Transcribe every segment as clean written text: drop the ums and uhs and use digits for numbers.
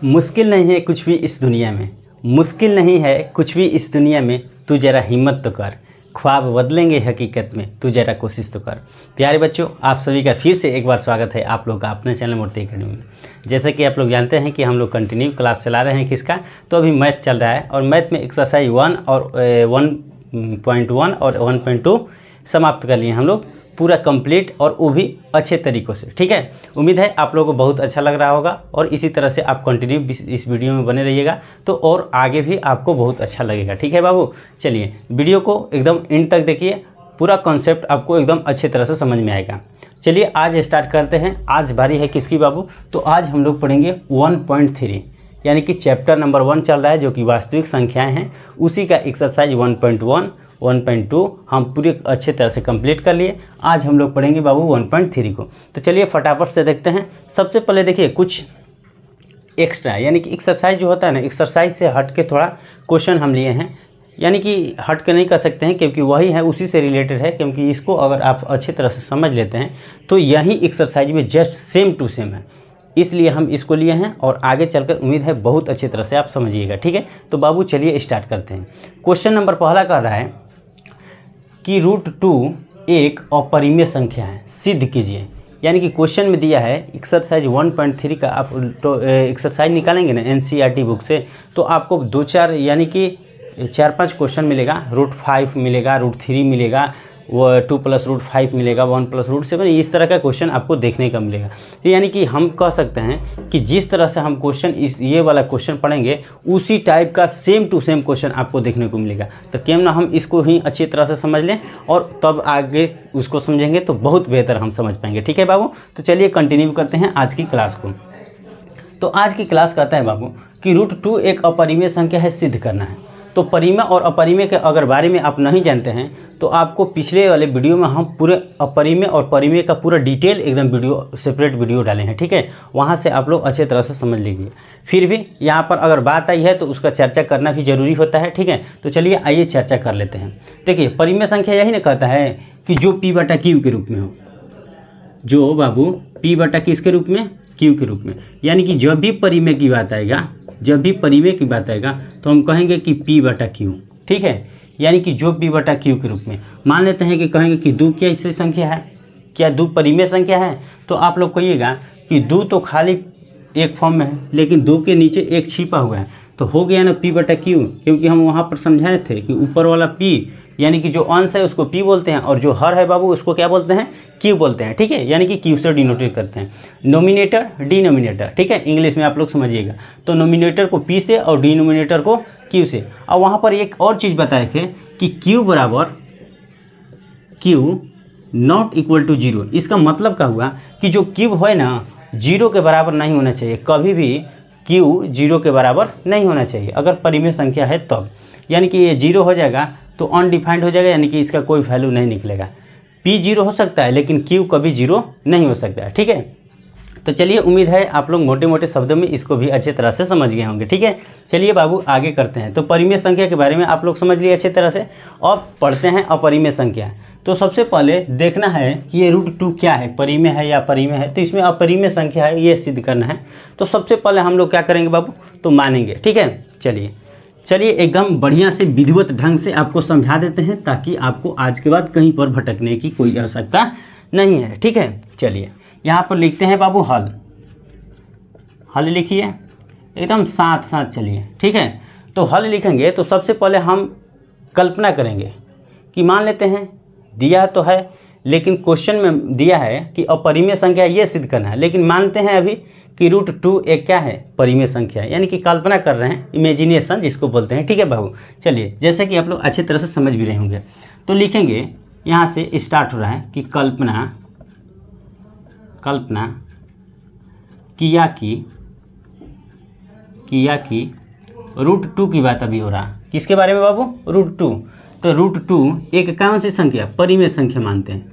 मुश्किल नहीं है कुछ भी इस दुनिया में, मुश्किल नहीं है कुछ भी इस दुनिया में, तू जरा हिम्मत तो कर, ख्वाब बदलेंगे हकीकत में, तू जरा कोशिश तो कर। प्यारे बच्चों, आप सभी का फिर से एक बार स्वागत है आप लोग का अपने चैनल मूर्ति एकेडमी में। जैसे कि आप लोग जानते हैं कि हम लोग कंटिन्यू क्लास चला रहे हैं किसका, तो अभी मैथ चल रहा है और मैथ में एक्सरसाइज 1 और 1.1 और 1.2 समाप्त कर लिए हम लोग पूरा कंप्लीट, और वो भी अच्छे तरीक़ों से। ठीक है, उम्मीद है आप लोगों को बहुत अच्छा लग रहा होगा और इसी तरह से आप कंटिन्यू इस वीडियो में बने रहिएगा तो और आगे भी आपको बहुत अच्छा लगेगा। ठीक है बाबू, चलिए वीडियो को एकदम एंड तक देखिए, पूरा कॉन्सेप्ट आपको एकदम अच्छे तरह से समझ में आएगा। चलिए आज स्टार्ट करते हैं। आज बारी है किसकी बाबू, तो आज हम लोग पढ़ेंगे 1.3 यानी कि चैप्टर नंबर 1 चल रहा है जो कि वास्तविक संख्याएँ हैं, उसी का एक्सरसाइज 1.1 1.2 हम पूरे अच्छे तरह से कंप्लीट कर लिए। आज हम लोग पढ़ेंगे बाबू 1.3 को। तो चलिए फटाफट से देखते हैं। सबसे पहले देखिए कुछ एक्स्ट्रा यानी कि एक्सरसाइज जो होता है ना, एक्सरसाइज से हट के थोड़ा क्वेश्चन हम लिए हैं, यानी कि हट के नहीं कर सकते हैं क्योंकि वही है, उसी से रिलेटेड है। क्योंकि इसको अगर आप अच्छी तरह से समझ लेते हैं तो यही एक्सरसाइज में जस्ट सेम टू सेम है, इसलिए हम इसको लिए हैं और आगे चलकर उम्मीद है बहुत अच्छी तरह से आप समझिएगा। ठीक है, तो बाबू चलिए स्टार्ट करते हैं। क्वेश्चन नंबर पहला कर रहा है कि √2 एक अपरिमेय संख्या है, सिद्ध कीजिए। यानी कि क्वेश्चन में दिया है एक्सरसाइज 1.3 का, आप तो एक्सरसाइज निकालेंगे ना NCERT बुक से तो आपको 2-4 यानी कि 4-5 क्वेश्चन मिलेगा। √5 मिलेगा, √3 मिलेगा, वो 2 + √5 मिलेगा, 1 + √7, इस तरह का क्वेश्चन आपको देखने का मिलेगा। यानी कि हम कह सकते हैं कि जिस तरह से हम क्वेश्चन ये वाला क्वेश्चन पढ़ेंगे उसी टाइप का सेम टू सेम क्वेश्चन आपको देखने को मिलेगा। तो क्यों ना हम इसको ही अच्छी तरह से समझ लें और तब आगे उसको समझेंगे तो बहुत बेहतर हम समझ पाएंगे। ठीक है बाबू, तो चलिए कंटिन्यू करते हैं आज की क्लास को। तो आज की क्लास कहता है बाबू कि √2 एक अपरिमेय संख्या है, सिद्ध करना है। तो परिमेय और अपरिमेय के अगर बारे में आप नहीं जानते हैं तो आपको पिछले वाले वीडियो में हम पूरे अपरिमेय और परिमेय का पूरा डिटेल एकदम वीडियो सेपरेट वीडियो डाले हैं। ठीक है, वहाँ से आप लोग अच्छे तरह से समझ लीजिए। फिर भी यहाँ पर अगर बात आई है तो उसका चर्चा करना भी ज़रूरी होता है। ठीक है, तो चलिए आइए चर्चा कर लेते हैं। देखिए परिमेय संख्या यही ना कहता है कि जो P/Q के रूप में हो, जो बाबू P/Q किसके रूप में, Q के रूप में। यानी कि जब भी परिमेय की बात आएगा, जब भी परिमेय की बात आएगा तो हम कहेंगे कि P/Q। ठीक है, यानी कि जो P/Q के रूप में। मान लेते हैं कि कहेंगे कि 2 क्या इससे संख्या है, क्या 2 परिमेय संख्या है, तो आप लोग कहिएगा कि 2 तो खाली एक फॉर्म में है लेकिन 2 के नीचे एक छिपा हुआ है, तो हो गया ना P/Q। क्योंकि हम वहाँ पर समझाए थे कि ऊपर वाला P यानी कि जो अंश है उसको P बोलते हैं और जो हर है बाबू उसको क्या बोलते हैं, Q बोलते हैं। ठीक है, यानी कि Q से डिनोटेट करते हैं, नोमिनेटर डिनोमिनेटर। ठीक है, इंग्लिश में आप लोग समझिएगा। तो नोमिनेटर को P से और डिनोमिनेटर को Q से। और वहाँ पर एक और चीज़ बताए थे कि Q = Q ≠ 0। इसका मतलब क्या हुआ कि जो Q है ना 0 के बराबर नहीं होना चाहिए, कभी भी Q 0 के बराबर नहीं होना चाहिए अगर परिमेय संख्या है तब। यानी कि ये 0 हो जाएगा तो अनडिफाइंड हो जाएगा, यानी कि इसका कोई वैल्यू नहीं निकलेगा। P 0 हो सकता है लेकिन Q कभी 0 नहीं हो सकता है। ठीक है, तो चलिए उम्मीद है आप लोग मोटे मोटे शब्दों में इसको भी अच्छे तरह से समझ गए होंगे। ठीक है, चलिए बाबू आगे करते हैं। तो परिमेय संख्या के बारे में आप लोग समझ लिए अच्छे तरह से। अब पढ़ते हैं अपरिमेय संख्या। तो सबसे पहले देखना है कि ये √2 क्या है, परिमेय है या अपरिमेय है। तो इसमें अपरिमेय संख्या है ये सिद्ध करना है। तो सबसे पहले हम लोग क्या करेंगे बाबू, तो मानेंगे। ठीक है, चलिए एकदम बढ़िया से विधिवत ढंग से आपको समझा देते हैं ताकि आपको आज के बाद कहीं पर भटकने की कोई आवश्यकता नहीं है। ठीक है, चलिए यहाँ पर लिखते हैं बाबू हल लिखिए एकदम साथ साथ चलिए। ठीक है, तो हल लिखेंगे तो सबसे पहले हम कल्पना करेंगे कि मान लेते हैं दिया तो है लेकिन क्वेश्चन में दिया है कि अपरिमेय संख्या ये सिद्ध करना है, लेकिन मानते हैं अभी कि √2 एक क्या है, परिमेय संख्या है। यानी कि कल्पना कर रहे हैं, इमेजिनेशन जिसको बोलते हैं। ठीक है बाबू, चलिए जैसे कि आप लोग अच्छी तरह से समझ भी रहे होंगे तो लिखेंगे यहाँ से स्टार्ट हो रहा है कि कल्पना किया कि √2 की बात अभी हो रहा है। किसके बारे में बाबू, √2। तो √2 एक कौन सी संख्या, परिमेय संख्या मानते हैं,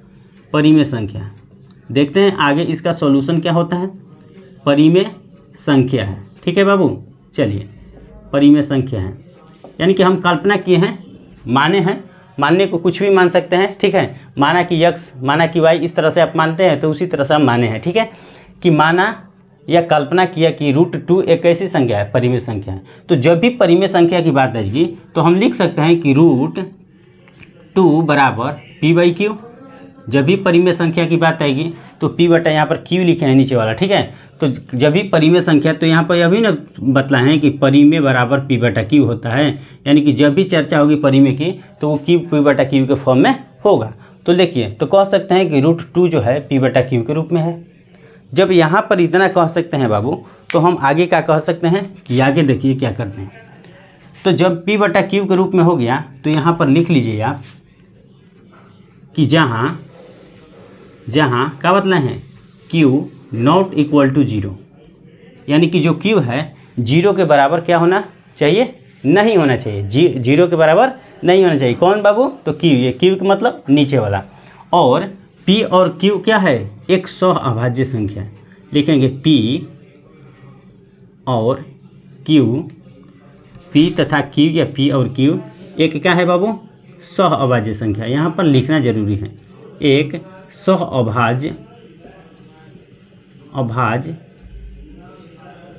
परिमेय संख्या। देखते हैं आगे इसका सॉल्यूशन क्या होता है, परिमेय संख्या है। ठीक है बाबू, चलिए परिमेय संख्या है यानी कि हम कल्पना किए हैं, माने हैं। मानने को कुछ भी मान सकते हैं। ठीक है, माना कि x, माना कि y, इस तरह से आप मानते हैं तो उसी तरह से हम माने हैं। ठीक है, कि माना या कल्पना किया कि √2 एक ऐसी संख्या है, परिमेय संख्या है। तो जब भी परिमेय संख्या की बात आएगी तो हम लिख सकते हैं कि √2 बराबर p/q। जब भी परिमेय संख्या की बात आएगी तो p बटा यहाँ पर q लिखे हैं नीचे वाला, ठीक है। तो जब भी परिमेय संख्या, तो यहाँ पर अभी ना बतलाएं कि परिमेय बराबर p बटा q होता है, यानी कि जब भी चर्चा होगी परिमेय की तो वो p बटा q के फॉर्म में होगा। तो देखिए, तो कह सकते हैं कि √2 जो है p बटा q के रूप में है। जब यहाँ पर इतना कह सकते हैं बाबू, तो हम आगे क्या कह सकते हैं कि आगे देखिए क्या करते हैं। तो जब p बटा q के रूप में हो गया तो यहाँ पर लिख लीजिए आप कि जहाँ क्या बतला है q नॉट इक्वल टू 0, यानी कि जो q है 0 के बराबर क्या होना चाहिए, नहीं होना चाहिए, 0 के बराबर नहीं होना चाहिए। कौन बाबू, तो q, ये q का मतलब नीचे वाला। और p और q क्या है, एक सहअभाज्य संख्या है। लिखेंगे p और q, p तथा q या p और q एक क्या है बाबू, सहअभाज्य संख्या। यहाँ पर लिखना जरूरी है, एक सहअभाज्य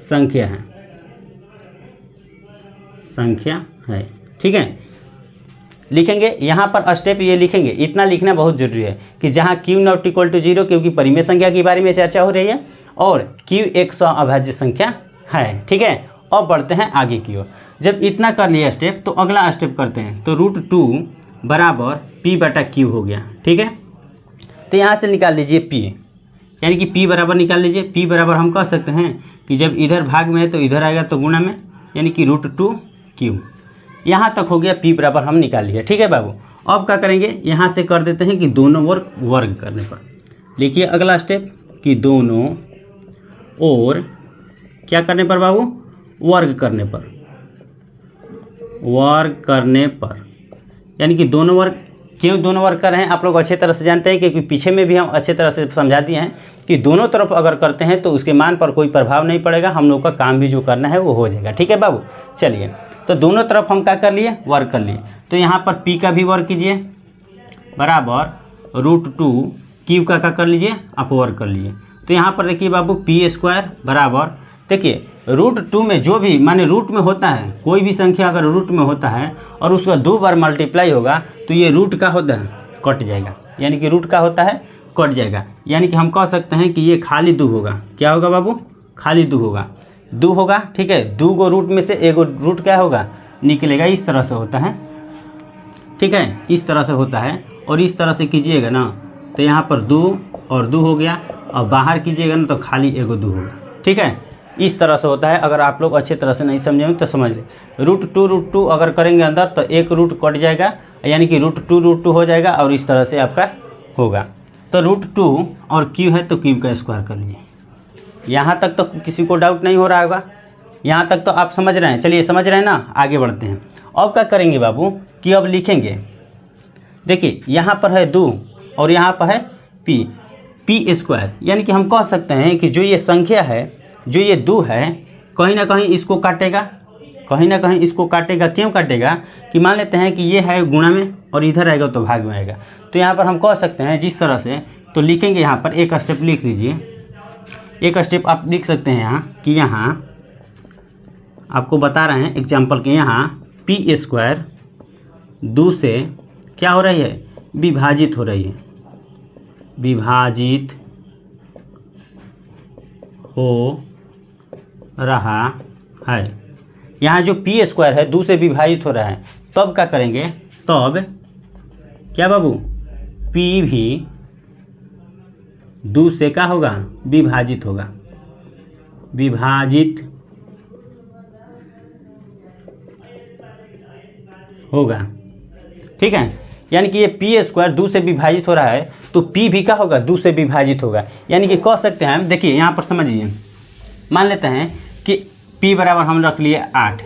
संख्या है, ठीक है। लिखेंगे यहाँ पर स्टेप ये लिखेंगे, इतना लिखना बहुत जरूरी है कि जहाँ q नॉट इक्वल टू 0, क्योंकि परिमेय संख्या के बारे में चर्चा हो रही है, और q एक सहअभाज्य संख्या है, ठीक है। अब बढ़ते हैं आगे की ओर। जब इतना कर लिया स्टेप, तो अगला स्टेप करते हैं। तो √2 बराबर p बटा q हो गया, ठीक है। तो यहाँ से निकाल लीजिए p, यानी कि p बराबर निकाल लीजिए। p बराबर हम कह सकते हैं कि जब इधर भाग में है तो इधर आएगा तो गुणा में, यानी कि √2q। यहाँ तक हो गया, p बराबर हम निकाल लिया, ठीक है बाबू। अब क्या करेंगे, यहाँ से कर देते हैं कि दोनों वर्ग करने पर। लिखिए अगला स्टेप कि दोनों और क्या करने पर बाबू, वर्ग करने पर, यानी कि दोनों वर्ग। क्यों दोनों वर्ग कर रहे हैं, आप लोग अच्छे तरह से जानते हैं, क्योंकि पीछे में भी हम अच्छे तरह से समझा दिए हैं कि दोनों तरफ अगर करते हैं तो उसके मान पर कोई प्रभाव नहीं पड़ेगा, हम लोग का काम भी जो करना है वो हो जाएगा, ठीक है बाबू। चलिए, तो दोनों तरफ हम क्या कर लिए, वर्ग कर लिए। तो यहाँ पर p का भी वर्ग कीजिए बराबर √2 q का क्या कर लीजिए, अपवर्ग कर लीजिए। तो यहाँ पर देखिए बाबू p² बराबर, देखिए √2 में जो भी माने रूट में होता है, कोई भी संख्या अगर रूट में होता है और उसका 2 बार मल्टीप्लाई होगा तो ये रूट का होता है कट जाएगा, यानी कि रूट का होता है कट जाएगा। यानी कि हम कह सकते हैं कि ये खाली 2 होगा। क्या होगा बाबू, खाली 2 होगा, ठीक है। 2 गो रूट में से एगो रूट क्या होगा, निकलेगा। इस तरह से होता है, ठीक है, इस तरह से होता है। और इस तरह से कीजिएगा ना तो यहाँ पर 2 और 2 हो गया, और बाहर कीजिएगा ना तो खाली एगो 2 होगा, ठीक है। इस तरह से होता है। अगर आप लोग अच्छे तरह से नहीं समझेंगे तो समझ ले, √2 अगर करेंगे अंदर तो एक रूट कट जाएगा, यानी कि √2 हो जाएगा, और इस तरह से आपका होगा। तो √2 और q है तो q का स्क्वायर कर लीजिए। यहाँ तक तो किसी को डाउट नहीं हो रहा होगा, यहाँ तक तो आप समझ रहे हैं। चलिए समझ रहे हैं ना, आगे बढ़ते हैं। अब क्या करेंगे बाबू कि अब लिखेंगे, देखिए यहाँ पर है 2 और यहाँ पर है p², यानी कि हम कह सकते हैं कि जो ये संख्या है, जो ये 2 है, कहीं ना कहीं इसको काटेगा, क्यों काटेगा कि मान लेते हैं कि ये है गुणा में और इधर आएगा तो भाग में आएगा। तो यहाँ पर हम कह सकते हैं जिस तरह से, तो लिखेंगे यहाँ पर एक स्टेप लिख लीजिए। एक स्टेप आप लिख सकते हैं यहाँ कि यहाँ आपको बता रहे हैं एग्जाम्पल के, यहाँ p² 2 से क्या हो रही है, विभाजित हो रही है, विभाजित हो रहा है। यहाँ जो p² है 2 से विभाजित हो रहा है, तब क्या करेंगे, तब क्या बाबू, p भी 2 से क्या होगा, विभाजित होगा, ठीक है। यानी कि ये p² 2 से विभाजित हो रहा है तो p भी क्या होगा, 2 से विभाजित होगा। यानी कि कह सकते हैं हम, देखिए यहाँ पर समझिए, मान लेते हैं कि p बराबर हम रख लिए 8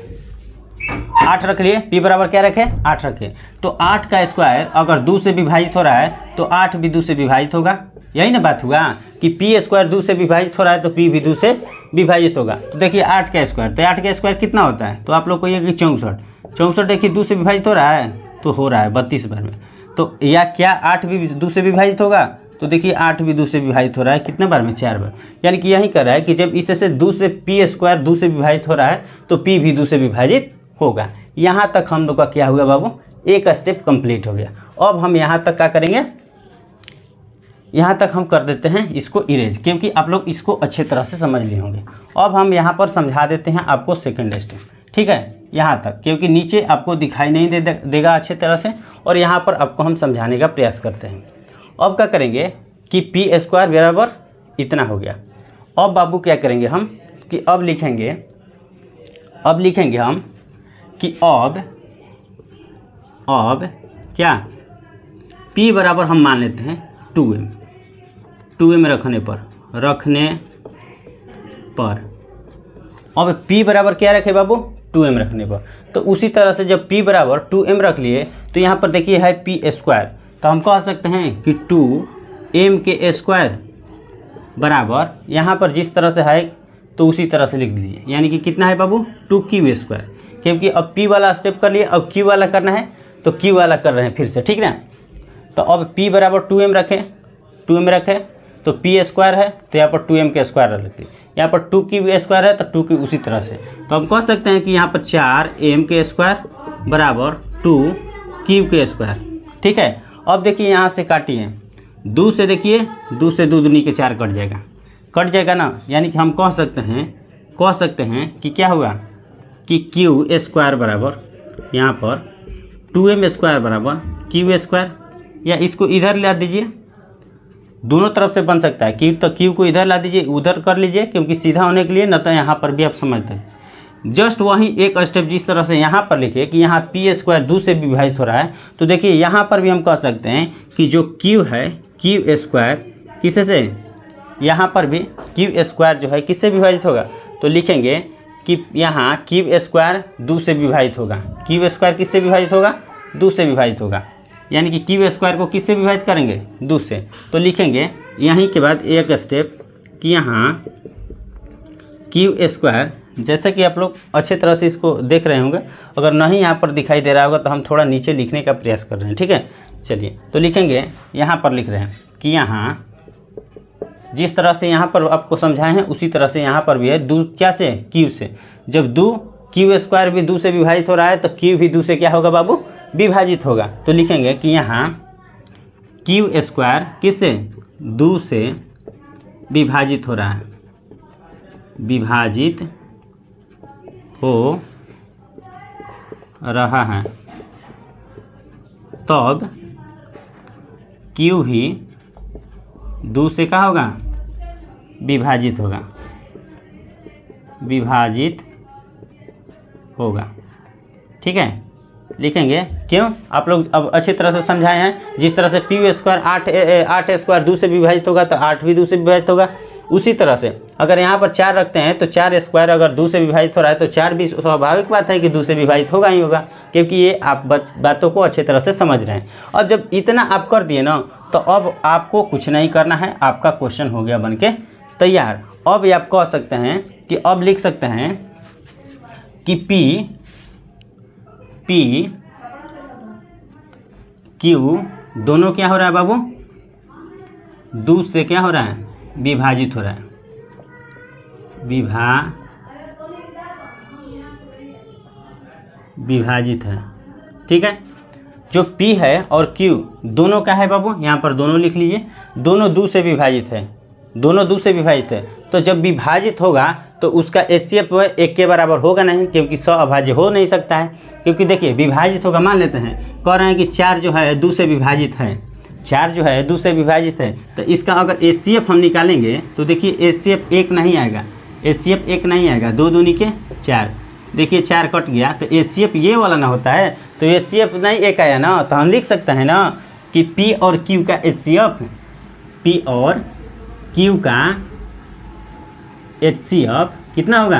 रख लिए, p बराबर क्या रखे, 8 रखे। तो 8 का स्क्वायर अगर 2 से विभाजित हो रहा है तो 8 भी 2 से विभाजित होगा। यही ना बात हुआ कि p² 2 से विभाजित हो रहा है तो p भी 2 से विभाजित होगा। तो देखिए 8 का स्क्वायर, तो 8 का स्क्वायर कितना होता है, तो आप लोग को ये कि 64 देखिए 2 से विभाजित हो रहा है, तो हो रहा है 32 बार में। तो या क्या 8 भी 2 से विभाजित होगा, तो देखिए 8 भी 2 से विभाजित हो रहा है, कितने बार में, 4 बार। यानी कि यही कर रहा है कि जब इससे 2 से पी स्क्वायर 2 से विभाजित हो रहा है तो पी भी 2 से विभाजित होगा। यहाँ तक हम लोग का क्या हुआ बाबू, एक स्टेप कंप्लीट हो गया। अब हम यहाँ तक क्या करेंगे, यहाँ तक हम कर देते हैं इसको इरेज, क्योंकि आप लोग इसको अच्छे तरह से समझ लिए होंगे। अब हम यहाँ पर समझा देते हैं आपको सेकंड स्टेप, ठीक है, यहाँ तक, क्योंकि नीचे आपको दिखाई नहीं देगा अच्छे तरह से, और यहाँ पर आपको हम समझाने का प्रयास करते हैं। अब क्या करेंगे कि पी स्क्वायर बराबर इतना हो गया। अब बाबू क्या करेंगे हम कि अब लिखेंगे हम कि अब क्या p बराबर हम मान लेते हैं 2m रखने पर अब p बराबर क्या रखे बाबू, 2m रखने पर। तो उसी तरह से जब p बराबर 2m रख लिए तो यहाँ पर देखिए है p स्क्वायर, तो हम कह सकते हैं कि 2m के स्क्वायर बराबर यहाँ पर जिस तरह से है तो उसी तरह से लिख दीजिए, यानी कि कितना है बाबू, 2q स्क्वायर, क्योंकि अब p वाला स्टेप कर लिए, अब q वाला करना है तो q वाला कर रहे हैं फिर से, ठीक ना। तो अब p बराबर 2m रखें तो p स्क्वायर है तो यहाँ पर 2m के स्क्वायर रखें, यहाँ पर 2q स्क्वायर है तो 2q उसी तरह से। तो हम कह सकते हैं कि यहाँ पर 4m के स्क्वायर बराबर 2q के स्क्वायर, ठीक है। अब देखिए यहाँ से काटिए 2 से, देखिए 2 से 2 दूनी के 4 कट जाएगा ना, यानी कि हम कह सकते हैं कि क्या हुआ कि q स्क्वायर बराबर यहाँ पर 2m स्क्वायर बराबर q स्क्वायर, या इसको इधर ला दीजिए, दोनों तरफ से बन सकता है। q तो q को इधर ला दीजिए, उधर कर लीजिए, क्योंकि सीधा होने के लिए, न तो यहाँ पर भी आप समझते हैं। जस्ट वही एक स्टेप जिस तरह से यहाँ पर लिखे कि यहाँ p स्क्वायर 2 से विभाजित हो रहा है, तो देखिए यहाँ पर भी हम कह सकते हैं कि जो q है q स्क्वायर किससे से, यहाँ पर भी q स्क्वायर जो है किससे विभाजित होगा, तो लिखेंगे कि यहाँ q स्क्वायर 2 से विभाजित होगा। q स्क्वायर किससे विभाजित होगा, 2 से विभाजित होगा, यानी कि q स्क्वायर को किससे विभाजित करेंगे, 2 से। तो लिखेंगे यहीं के बाद एक स्टेप कि यहाँ q स्क्वायर, जैसा कि आप लोग अच्छे तरह से इसको देख रहे होंगे, अगर नहीं यहाँ पर दिखाई दे रहा होगा तो हम थोड़ा नीचे लिखने का प्रयास कर रहे हैं, ठीक है। चलिए तो लिखेंगे, यहाँ पर लिख रहे हैं कि यहाँ जिस तरह से यहाँ पर आपको समझाए हैं उसी तरह से यहाँ पर भी है 2 क्या से, q से। जब q स्क्वायर भी 2 से विभाजित हो रहा है तो q भी 2 से क्या होगा बाबू, विभाजित होगा। तो लिखेंगे कि यहाँ q स्क्वायर किससे, 2 से विभाजित हो रहा है, विभाजित हो रहा है, तब q भी 2 से क्या होगा, विभाजित होगा, ठीक है। लिखेंगे क्यों, आप लोग अब अच्छी तरह से समझाए हैं। जिस तरह से p स्क्वायर 8 स्क्वायर 2 से विभाजित होगा तो 8 भी 2 से विभाजित होगा। उसी तरह से अगर यहाँ पर 4 रखते हैं तो 4 स्क्वायर अगर 2 से विभाजित हो रहा है तो 4 भी स्वाभाविक बात है कि 2 से विभाजित होगा ही होगा, क्योंकि ये आप बातों को अच्छे तरह से समझ रहे हैं। और जब इतना आप कर दिए ना, तो अब आपको कुछ नहीं करना है, आपका क्वेश्चन हो गया बन के तैयार। अब आप कह सकते हैं कि अब लिख सकते हैं कि p q दोनों क्या हो रहा है बाबू, 2 से क्या हो रहा है, विभाजित हो रहा है, विभाजित है, ठीक है। जो p है और q दोनों क्या है बाबू, यहाँ पर दोनों लिख लीजिए, दोनों 2 से विभाजित है, दोनों 2 से विभाजित है। तो जब विभाजित होगा तो उसका HCF 1 के बराबर होगा नहीं, क्योंकि 100 अभाज्य हो नहीं सकता है। क्योंकि देखिए विभाजित होगा, मान लेते हैं कह रहे हैं कि 4 जो है 2 से विभाजित है, 4 जो है 2 से विभाजित है, तो इसका अगर HCF हम निकालेंगे तो देखिए HCF 1 नहीं आएगा, HCF 1 नहीं आएगा, 2 दूनी के 4, देखिए 4 कट गया, तो HCF ये वाला ना होता है, तो HCF नहीं 1 आया ना, तो हम लिख सकते हैं ना कि P और Q का HCF, P और Q का HCF कितना होगा,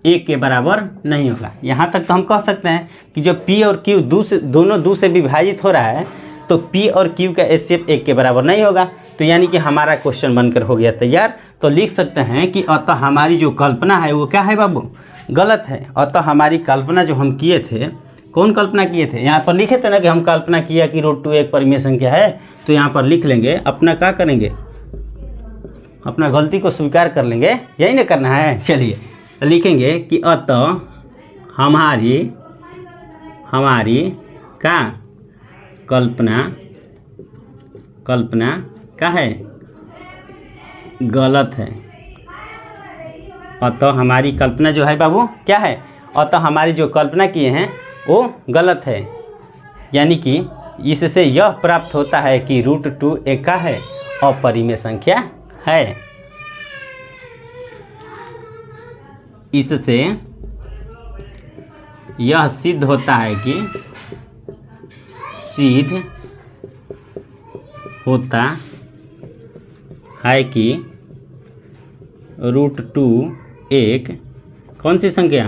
1 के बराबर नहीं होगा। यहाँ तक तो हम कह सकते हैं कि जब P और Q दोनों 2 से विभाजित हो रहा है तो P और Q का HCF 1 के बराबर नहीं होगा। तो यानी कि हमारा क्वेश्चन बनकर हो गया तैयार। तो लिख सकते हैं कि अतः हमारी जो कल्पना है वो क्या है बाबू, गलत है। अतः हमारी कल्पना जो हम किए थे कौन कल्पना किए थे? यहाँ पर लिखे थे ना कि हम कल्पना किया कि रूट 2 एक परिमेय संख्या है, तो यहाँ पर लिख लेंगे, अपना क्या करेंगे, अपना गलती को स्वीकार कर लेंगे, यही ना करना है। चलिए लिखेंगे कि अतः हमारी का कल्पना का है गलत है। अतः हमारी कल्पना जो है बाबू क्या है, अतः हमारी जो कल्पना किए हैं वो गलत है। यानी कि इससे यह प्राप्त होता है कि रूट 2 एक का है, अपरिमेय संख्या है। इससे यह सिद्ध होता है कि रूट 2 एक कौन सी संख्या,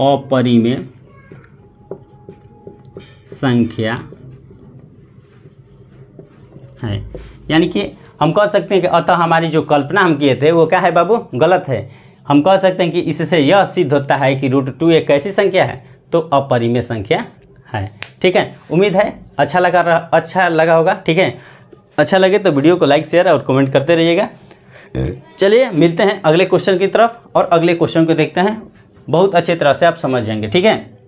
अपरिमेय संख्या है। यानी कि हम कह सकते हैं कि अतः हमारी जो कल्पना हम किए थे वो क्या है बाबू, गलत है। हम कह सकते हैं कि इससे यह सिद्ध होता है कि रूट 2 एक कैसी संख्या है, तो अपरिमेय संख्या है। ठीक है, उम्मीद है अच्छा लगा होगा। ठीक है, अच्छा लगे तो वीडियो को लाइक शेयर और कमेंट करते रहिएगा। चलिए मिलते हैं अगले क्वेश्चन की तरफ, और अगले क्वेश्चन को देखते हैं, बहुत अच्छी तरह से आप समझ जाएंगे। ठीक है।